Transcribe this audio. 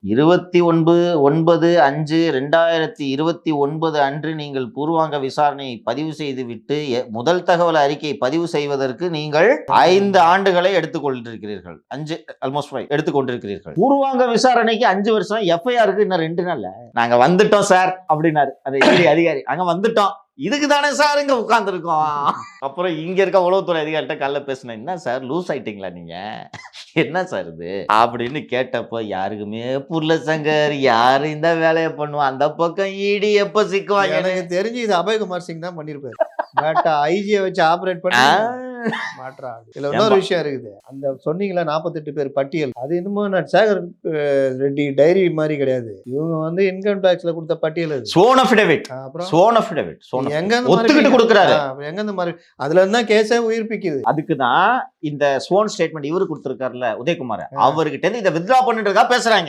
29/5/2029 அன்று நீங்கள் பூர்வாங்க விசாரணையை பதிவு செய்துவிட்டு முதல் தகவல் அறிக்கை பதிவு செய்வதற்கு நீங்கள் 5 ஆண்டுகளை எடுத்துக்கொண்டிருக்கிறீர்கள். 5 ஆல்மோஸ்ட் 5 எடுத்துக்கொண்டிருக்கிறீர்கள். பூர்வாங்க விசாரணைக்கு 5 வருஷம், எஃப்ஐஆருக்கு இன்னும் 2 நாள்ல நாங்க வந்துட்டோம் சார் அப்படின்னாரு அது அதிகாரி. அங்க வந்துட்டோம், இதுக்கு தானே சார் இங்க உட்கார்ந்துருக்கோம். அப்புறம் இங்க இருக்க உளவுத்துறை அதிகாரிகிட்ட காலைல பேசினேன், என்ன சார் லூஸ் ஆயிட்டீங்களா நீங்க, என்ன சார் இது அப்படின்னு கேட்டப்ப யாருக்குமே புரியல சங்கர், யாரு இந்த வேலையை பண்ணுவோம், அந்த பக்கம் ஈடி எப்ப சிக்குவாங்க. எனக்கு தெரிஞ்சு இது அபய்குமார் சிங் தான் பண்ணிருப்பாரு. ஐஜியை வச்சு ஆபரேட் பண்ணி மாற்றா. இதுல இன்னொரு விஷயம் இருக்குது, அந்த சொன்னீங்களா 48 பேர் பட்டியல், அது இன்னமும் சேகர் ரெட்டி டைரி மாதிரி கிடையாது. இவங்க வந்து இன்கம் டாக்ஸ்ல கொடுத்த பட்டியல் அது. Sworn affidavit. அப்புறம் சோன் அஃபிடவிட் எங்க ஒத்துக்கிட்டு கொடுக்கறாரு, எங்க இந்த மாதிரி அதுல இருந்தா கேஸே உயிர்ப்பிக்குது. அதுக்கு தான் இந்த ஸ்வோன் ஸ்டேட்மெண்ட் இவரு கொடுத்திருக்காருல உதயகுமார், அவர்கிட்ட இருந்து இதை வித்ட்ரா பண்ணிட்டு பேசுறாங்க.